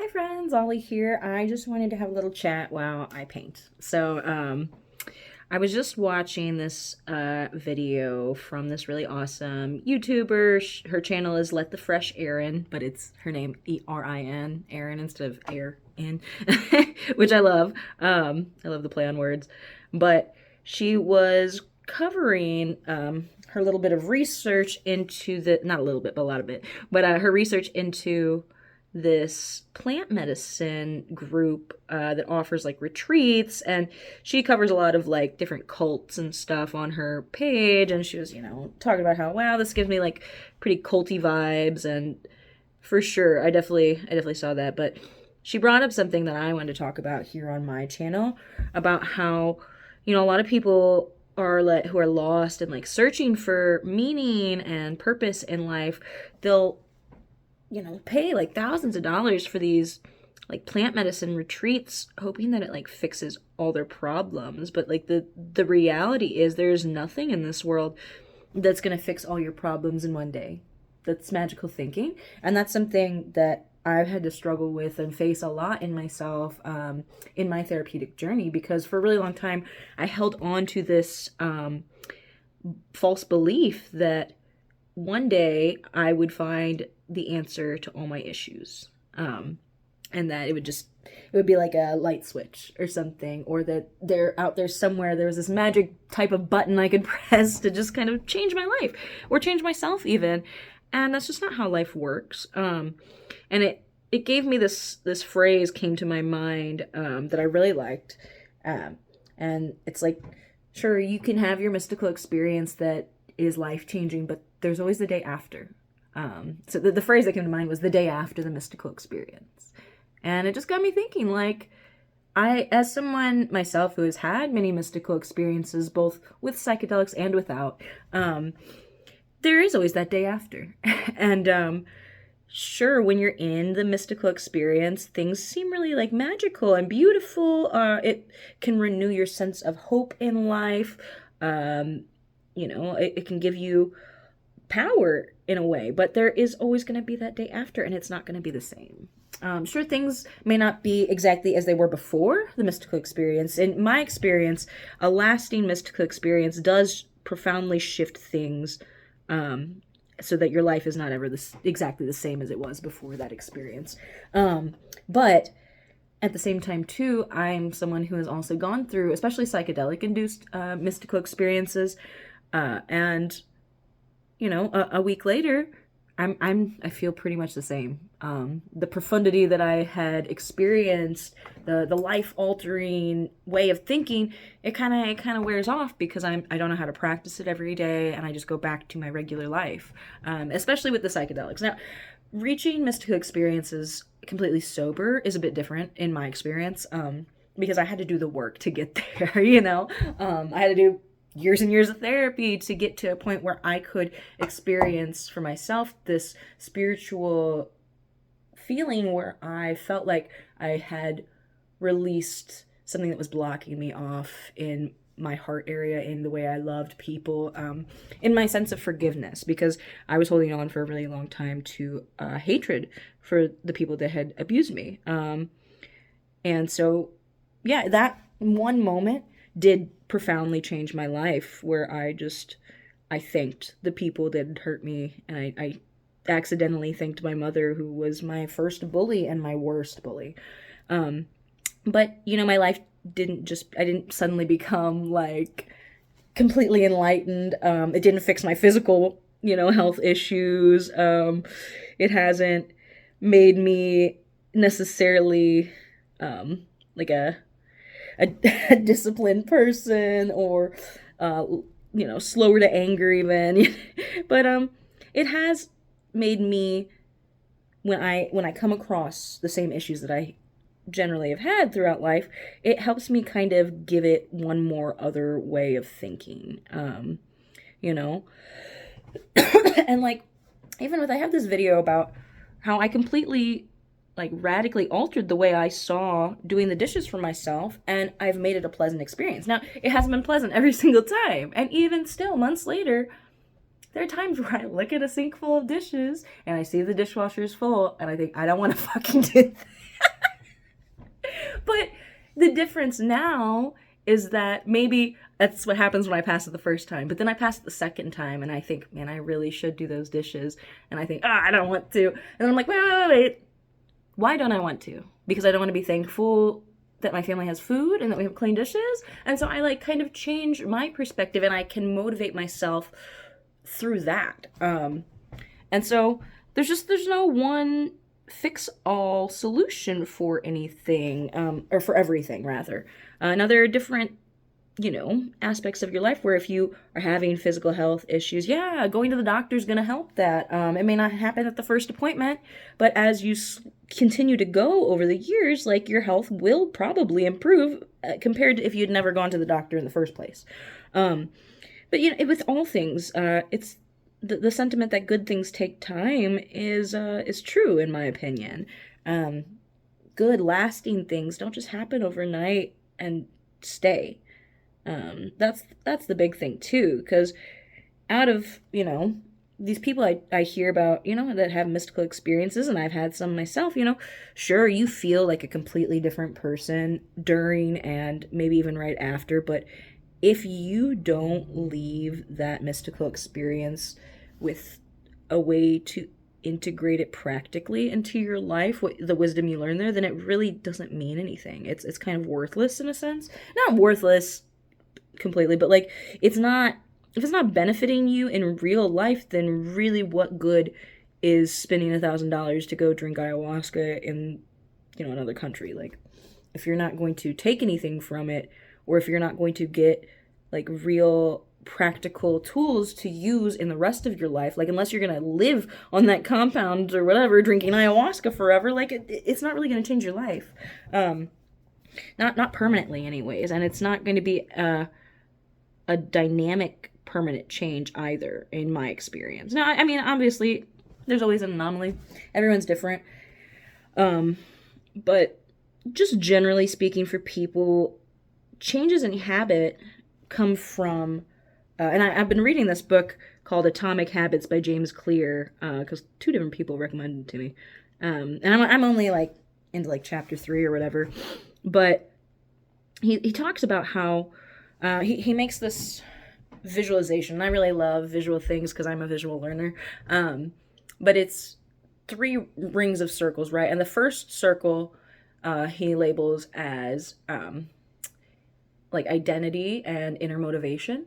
Hi friends, Ollie here. I just wanted to have a little chat while I paint. I was just watching this video from this really awesome YouTuber. Her channel is Let the Fresh Erin, but it's her name Erin, Erin instead of air in, which I love. I love the play on words. But she was covering her little bit of research into not a little bit, but a lot of it, but her research into this plant medicine group that offers like retreats, and she covers a lot of like different cults and stuff on her page, and she was talking about how, wow, this gives me like pretty culty vibes. And for sure, I definitely saw that. But she brought up something that I wanted to talk about here on my channel, about how a lot of people are who are lost and like searching for meaning and purpose in life. They'll pay like thousands of dollars for these like plant medicine retreats, hoping that it like fixes all their problems. But like the reality is there's nothing in this world that's going to fix all your problems in one day. That's magical thinking. And that's something that I've had to struggle with and face a lot in myself, in my therapeutic journey, because for a really long time I held on to this false belief that one day I would find the answer to all my issues. And that it would be like a light switch or something, or that they're out there somewhere, there was this magic type of button I could press to just kind of change my life or change myself even. And that's just not how life works. And it gave me this phrase came to my mind that I really liked. And it's like, sure, you can have your mystical experience that is life-changing, but there's always the day after. So the phrase that came to mind was the day after the mystical experience. And it just got me thinking, like, as someone myself who has had many mystical experiences, both with psychedelics and without, there is always that day after. And sure, when you're in the mystical experience, things seem really like magical and beautiful. It can renew your sense of hope in life. It can give you power in a way, but there is always going to be that day after, and it's not going to be the same. Sure, things may not be exactly as they were before the mystical experience. In my experience, a lasting mystical experience does profoundly shift things, so that your life is not ever exactly the same as it was before that experience. But at the same time, too, I'm someone who has also gone through, especially psychedelic-induced mystical experiences, and a week later, I feel pretty much the same. The profundity that I had experienced, the life altering way of thinking, it kind of wears off, because I don't know how to practice it every day, and I just go back to my regular life. Especially with the psychedelics. Now, reaching mystical experiences completely sober is a bit different in my experience, because I had to do the work to get there. I had to do years and years of therapy to get to a point where I could experience for myself this spiritual feeling where I felt like I had released something that was blocking me off in my heart area, in the way I loved people, in my sense of forgiveness, because I was holding on for a really long time to hatred for the people that had abused me. And so, yeah, that one moment did profoundly change my life, where I thanked the people that had hurt me, and I accidentally thanked my mother, who was my first bully and my worst bully. But my life I didn't suddenly become like completely enlightened. It didn't fix my physical health issues. It hasn't made me necessarily like a disciplined person, or slower to anger even. But it has made me, when I come across the same issues that I generally have had throughout life, it helps me kind of give it one more other way of thinking. And like, even I have this video about how I completely like radically altered the way I saw doing the dishes for myself, and I've made it a pleasant experience. Now, it hasn't been pleasant every single time, and even still, months later, there are times where I look at a sink full of dishes and I see the dishwasher is full, and I think, I don't want to fucking do that. But the difference now is that maybe that's what happens when I pass it the first time. But then I pass it the second time and I think, man, I really should do those dishes. And I think, I don't want to. And then I'm like, wait. Why don't I want to? Because I don't want to be thankful that my family has food and that we have clean dishes. And so I like kind of change my perspective and I can motivate myself through that. And so there's no one fix all solution for anything, or for everything rather. Now there are different, aspects of your life where if you are having physical health issues, yeah, going to the doctor is going to help that. It may not happen at the first appointment, but as you continue to go over the years, like your health will probably improve compared to if you'd never gone to the doctor in the first place. But with all things, it's the sentiment that good things take time is true in my opinion. Good lasting things don't just happen overnight and stay. That's the big thing too, because out of, these people I hear about, that have mystical experiences, and I've had some myself, sure, you feel like a completely different person during and maybe even right after, but if you don't leave that mystical experience with a way to integrate it practically into your life, the wisdom you learn there, then it really doesn't mean anything. It's kind of worthless in a sense. Not worthless completely, but like if it's not benefiting you in real life, then really what good is spending $1,000 to go drink ayahuasca in another country? Like, if you're not going to take anything from it, or if you're not going to get like real practical tools to use in the rest of your life, like unless you're gonna live on that compound or whatever drinking ayahuasca forever, like it's not really gonna change your life, not permanently anyways, and it's not going to be a dynamic permanent change either in my experience. Now, I mean, obviously there's always an anomaly, everyone's different, but just generally speaking, for people, changes in habit come from and I've been reading this book called Atomic Habits by James Clear, because two different people recommended it to me, and I'm only like into like chapter 3 or whatever, but he talks about how he makes this visualization, and I really love visual things because I'm a visual learner, but it's 3 rings of circles, right? And the first circle he labels as like identity and inner motivation.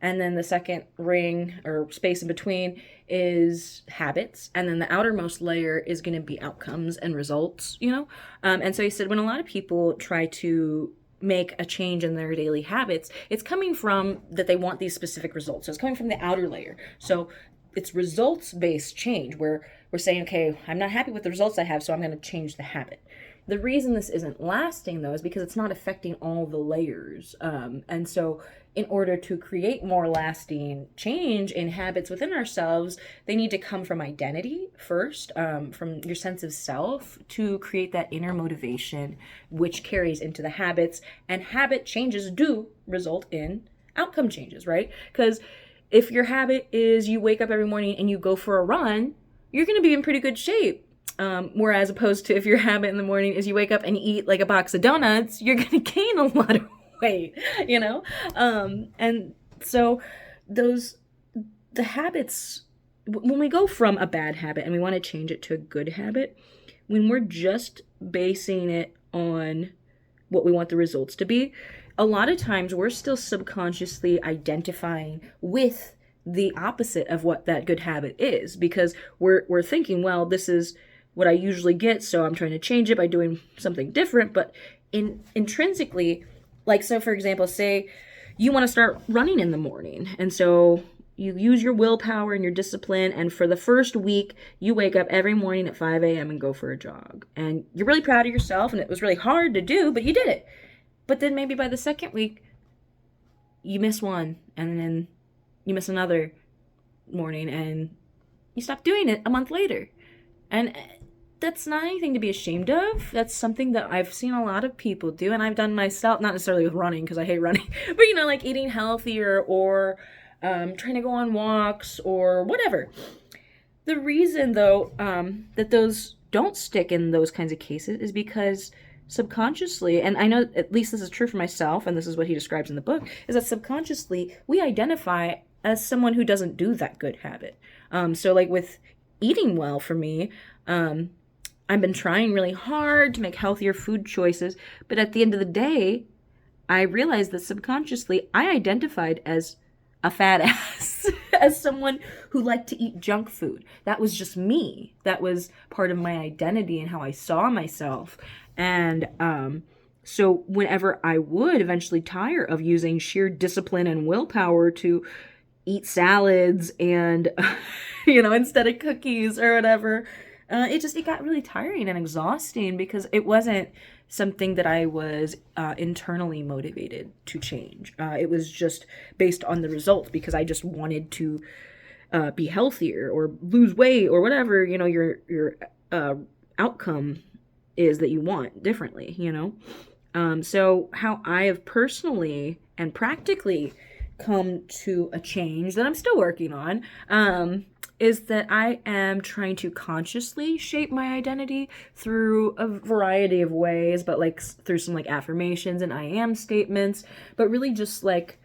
And then the second ring or space in between is habits. And then the outermost layer is going to be outcomes and results, And so he said when a lot of people try to make a change in their daily habits, it's coming from that they want these specific results. So it's coming from the outer layer. So it's results-based change where we're saying, okay, I'm not happy with the results I have, so I'm going to change the habit. The reason this isn't lasting, though, is because it's not affecting all the layers. And so in order to create more lasting change in habits within ourselves, they need to come from identity first, from your sense of self, to create that inner motivation, which carries into the habits. And habit changes do result in outcome changes, right? Because if your habit is you wake up every morning and you go for a run, you're going to be in pretty good shape. Whereas opposed to if your habit in the morning is you wake up and eat like a box of donuts, you're going to gain a lot of weight, and so the habits, when we go from a bad habit and we want to change it to a good habit, when we're just basing it on what we want the results to be, a lot of times we're still subconsciously identifying with the opposite of what that good habit is, because we're thinking, well, this is what I usually get, so I'm trying to change it by doing something different. But intrinsically, like, so for example, say you want to start running in the morning, and so you use your willpower and your discipline, and for the first week, you wake up every morning at 5 a.m. and go for a jog. And you're really proud of yourself, and it was really hard to do, but you did it. But then maybe by the second week, you miss one, and then you miss another morning, and you stop doing it a month later. And that's not anything to be ashamed of. That's something that I've seen a lot of people do, and I've done myself, not necessarily with running because I hate running, but like eating healthier or trying to go on walks or whatever. The reason, though, that those don't stick in those kinds of cases is because subconsciously, and I know at least this is true for myself, and this is what he describes in the book, is that subconsciously we identify as someone who doesn't do that good habit. So like with eating well for me, I've been trying really hard to make healthier food choices, but at the end of the day, I realized that subconsciously I identified as a fat ass, as someone who liked to eat junk food. That was just me. That was part of my identity and how I saw myself. And so whenever I would eventually tire of using sheer discipline and willpower to eat salads and, instead of cookies or whatever, it got really tiring and exhausting because it wasn't something that I was internally motivated to change. It was just based on the results because I just wanted to be healthier or lose weight or whatever, your outcome is that you want differently, So how I have personally and practically come to a change that I'm still working on, is that I am trying to consciously shape my identity through a variety of ways, but like through some like affirmations and I am statements, but really just like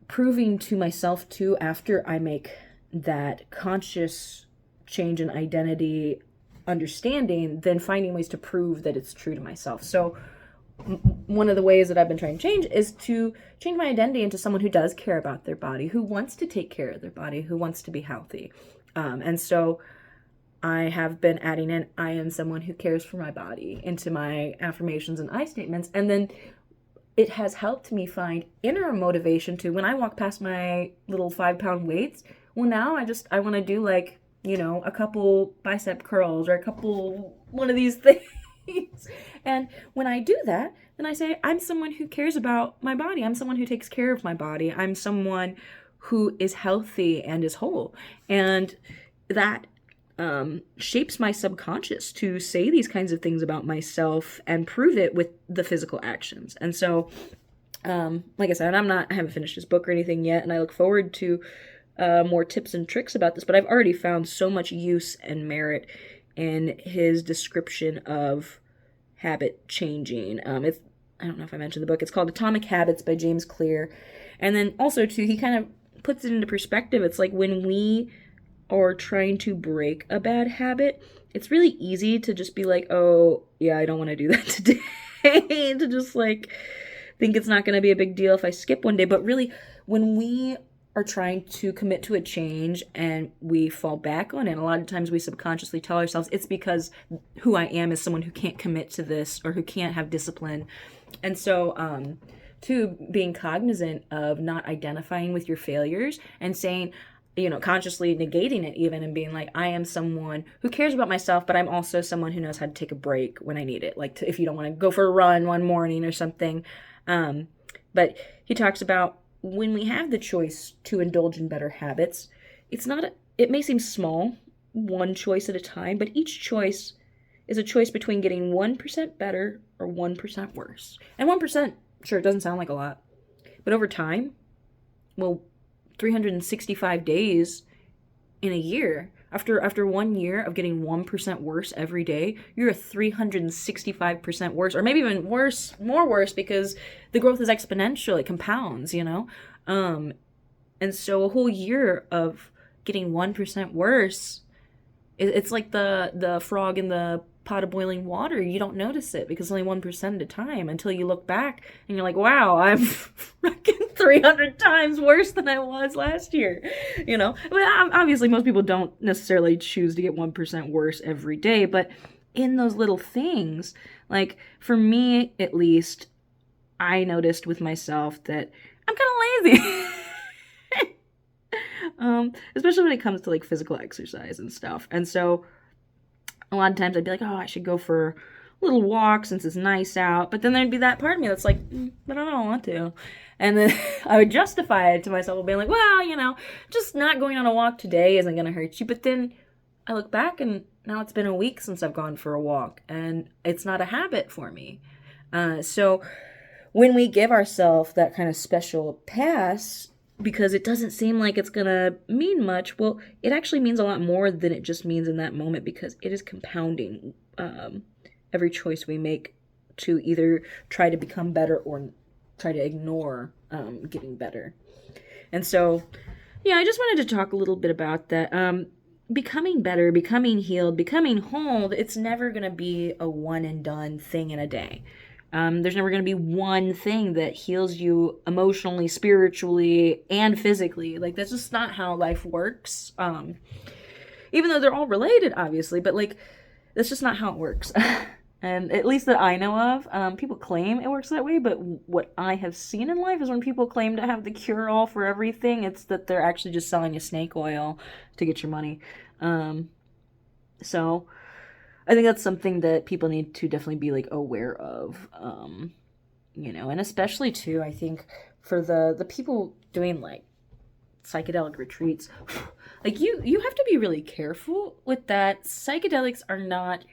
proving to myself too, after I make that conscious change in identity understanding, then finding ways to prove that it's true to myself. So one of the ways that I've been trying to change is to change my identity into someone who does care about their body, who wants to take care of their body, who wants to be healthy. And so I have been adding in, I am someone who cares for my body into my affirmations and I statements. And then it has helped me find inner motivation to, when I walk past my little 5-pound weights, well, now I want to do like, a couple bicep curls or one of these things. And when I do that, then I say, I'm someone who cares about my body. I'm someone who takes care of my body. I'm someone who is healthy and is whole. And that shapes my subconscious to say these kinds of things about myself and prove it with the physical actions. And so, like I said, I haven't finished this book or anything yet, and I look forward to more tips and tricks about this, but I've already found so much use and merit in his description of habit changing. I don't know if I mentioned the book. It's called Atomic Habits by James Clear. And then also too, he kind of puts it into perspective. It's like when we are trying to break a bad habit, it's really easy to just be like, oh yeah, I don't want to do that today. To just like think it's not going to be a big deal if I skip one day. But really, when we are trying to commit to a change and we fall back on it, a lot of times we subconsciously tell ourselves it's because who I am is someone who can't commit to this or who can't have discipline. And so too, being cognizant of not identifying with your failures and saying, consciously negating it even, and being like, I am someone who cares about myself, but I'm also someone who knows how to take a break when I need it. Like if you don't want to go for a run one morning or something. But he talks about when we have the choice to indulge in better habits, it may seem small, one choice at a time, but each choice is a choice between getting 1% better or 1% worse. And 1%, sure, it doesn't sound like a lot, but over time, well, 365 days in a year, after 1 year of getting 1% worse every day, you're a 365% worse, or maybe even worse, more worse, because the growth is exponential. It compounds, and so a whole year of getting 1% worse, it's like the frog in the pot of boiling water. You don't notice it because it's only 1% at a time until you look back and you're like, wow, I'm fucking 300 times worse than I was last year. But obviously most people don't necessarily choose to get 1% worse every day, but in those little things, like for me at least, I noticed with myself that I'm kind of lazy. Especially when it comes to like physical exercise and stuff. And so a lot of times I'd be like, oh, I should go for a little walk since it's nice out. But then there'd be that part of me that's like, but I don't want to. And then I would justify it to myself, being like, well, just not going on a walk today isn't going to hurt you. But then I look back and now it's been a week since I've gone for a walk and it's not a habit for me. So when we give ourselves that kind of special pass, because it doesn't seem like it's going to mean much, well, it actually means a lot more than it just means in that moment because it is compounding. every choice we make to either try to become better or try to ignore getting better. And so, yeah, I just wanted to talk a little bit about that. Becoming better, becoming healed, becoming whole, it's never going to be a one and done thing in a day. There's never going to be one thing that heals you emotionally, spiritually, and physically. Like, that's just not how life works. Even though they're all related, obviously, but like, that's just not how it works. And at least that I know of, people claim it works that way, but what I have seen in life is when people claim to have the cure-all for everything, it's that they're actually just selling you snake oil to get your money. So I think that's something that people need to definitely be like aware of, and especially too, I think for the people doing like psychedelic retreats, like you have to be really careful with that. Psychedelics are not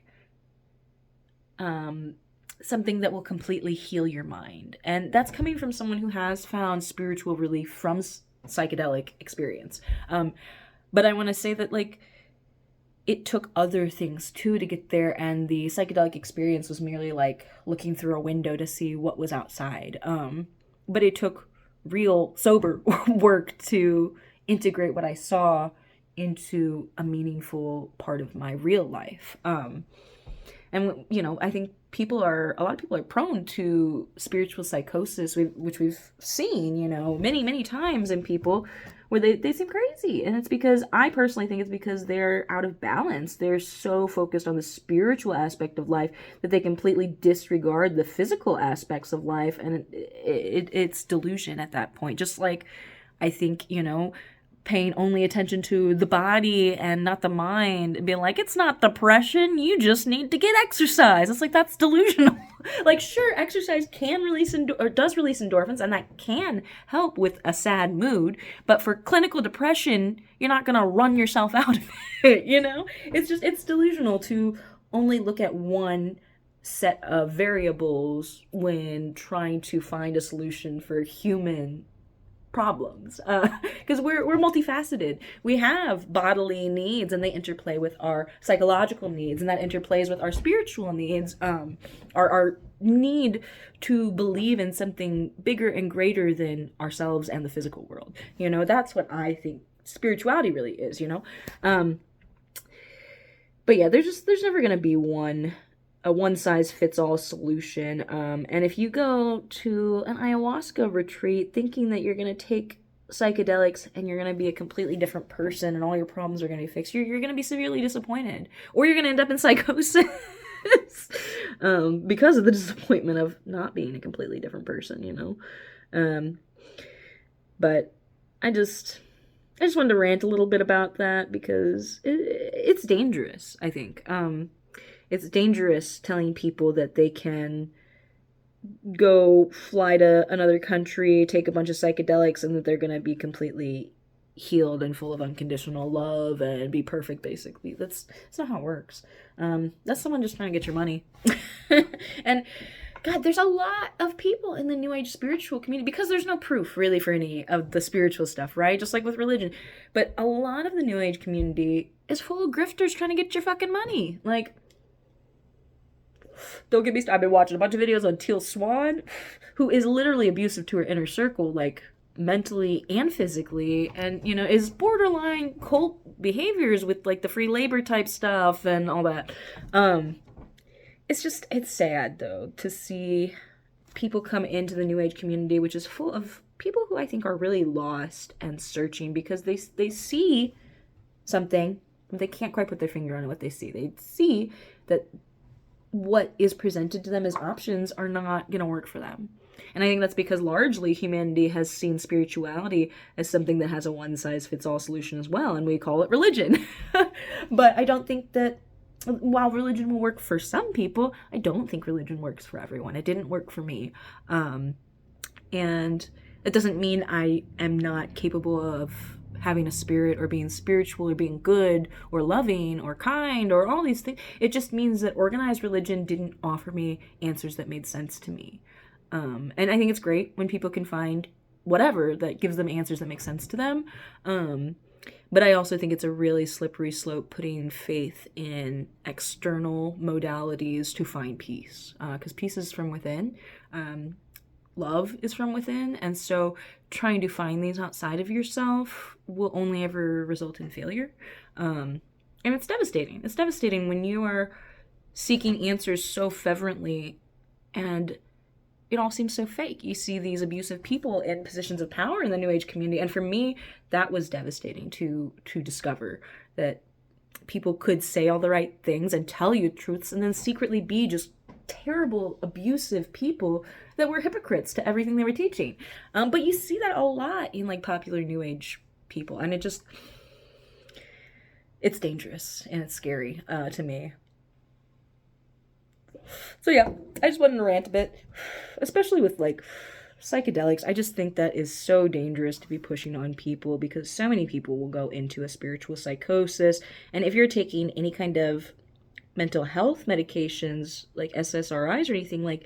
something that will completely heal your mind. And that's coming from someone who has found spiritual relief from psychedelic experience. But I want to say that, like, it took other things too to get there, and the psychedelic experience was merely like looking through a window to see what was outside. But it took real sober work to integrate what I saw into a meaningful part of my real life. And, I think a lot of people are prone to spiritual psychosis, which we've seen, many, many times in people where they seem crazy. And it's because, I personally think it's because they're out of balance. They're so focused on the spiritual aspect of life that they completely disregard the physical aspects of life. And it's delusion at that point. Just like, I think, paying only attention to the body and not the mind, and being like, it's not depression, you just need to get exercise. It's like, that's delusional. Like, sure, exercise can release does release endorphins, and that can help with a sad mood, but for clinical depression, you're not gonna run yourself out of it. It's delusional to only look at one set of variables when trying to find a solution for human problems, because we're multifaceted. We have bodily needs, and they interplay with our psychological needs, and that interplays with our spiritual needs, our need to believe in something bigger and greater than ourselves and the physical world. That's what I think spirituality really is. But yeah, there's never gonna be a one-size-fits-all solution. And if you go to an ayahuasca retreat thinking that you're going to take psychedelics and you're going to be a completely different person and all your problems are going to be fixed, you're going to be severely disappointed. Or you're going to end up in psychosis because of the disappointment of not being a completely different person, But I just wanted to rant a little bit about that because it's dangerous, I think. It's dangerous telling people that they can go fly to another country, take a bunch of psychedelics, and that they're going to be completely healed and full of unconditional love and be perfect, basically. That's not how it works. That's someone just trying to get your money. And, God, there's a lot of people in the New Age spiritual community, because there's no proof, really, for any of the spiritual stuff, right? Just like with religion. But a lot of the New Age community is full of grifters trying to get your fucking money. Like, don't get me started. I've been watching a bunch of videos on Teal Swan, who is literally abusive to her inner circle, like mentally and physically, and is borderline cult behaviors with like the free labor type stuff and all that. It's sad though to see people come into the New Age community, which is full of people who I think are really lost and searching because they see something, they can't quite put their finger on what they see. They see that what is presented to them as options are not going to work for them. And I think that's because largely humanity has seen spirituality as something that has a one-size-fits-all solution as well, and we call it religion. But I don't think that, while religion will work for some people, I don't think religion works for everyone. It didn't work for me. And it doesn't mean I am not capable of having a spirit or being spiritual or being good or loving or kind or all these things. It just means that organized religion didn't offer me answers that made sense to me. And I think it's great when people can find whatever that gives them answers that make sense to them. But I also think it's a really slippery slope putting faith in external modalities to find peace, because peace is from within. Love is from within, and so trying to find these outside of yourself will only ever result in failure. And it's devastating. It's devastating when you are seeking answers so fervently and it all seems so fake. You see these abusive people in positions of power in the New Age community, and for me, that was devastating to discover that people could say all the right things and tell you truths and then secretly be just terrible, abusive people that were hypocrites to everything they were teaching. But you see that a lot in like popular New Age people, and it's dangerous and it's scary to me. So yeah, I just wanted to rant a bit, especially with like psychedelics. I just think that is so dangerous to be pushing on people because so many people will go into a spiritual psychosis. And if you're taking any kind of mental health medications like SSRIs or anything, like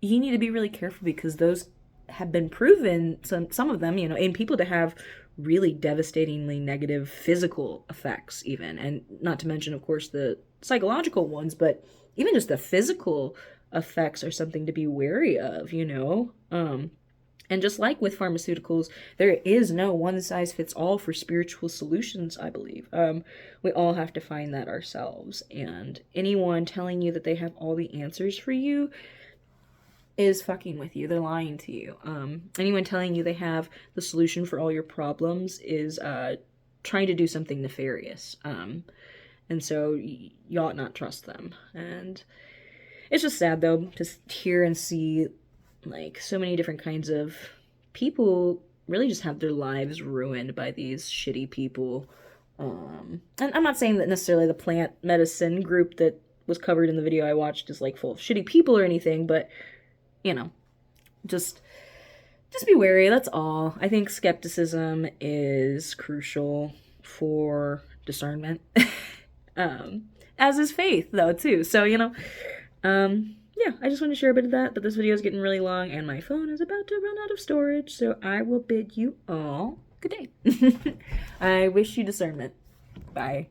you need to be really careful because those have been proven, some of them, in people to have really devastatingly negative physical effects even, and not to mention of course the psychological ones, but even just the physical effects are something to be wary of, and just like with pharmaceuticals, there is no one size fits all for spiritual solutions, I believe. We all have to find that ourselves, and anyone telling you that they have all the answers for you is fucking with you. They're lying to you. Anyone telling you they have the solution for all your problems is trying to do something nefarious. And so you ought not trust them. And it's just sad, though, to hear and see, like, so many different kinds of people really just have their lives ruined by these shitty people. And I'm not saying that necessarily the plant medicine group that was covered in the video I watched is, like, full of shitty people or anything, but, just be wary, that's all. I think skepticism is crucial for discernment. As is faith, though, too. So, yeah, I just want to share a bit of that, but this video is getting really long, and my phone is about to run out of storage, so I will bid you all good day. I wish you discernment. Bye.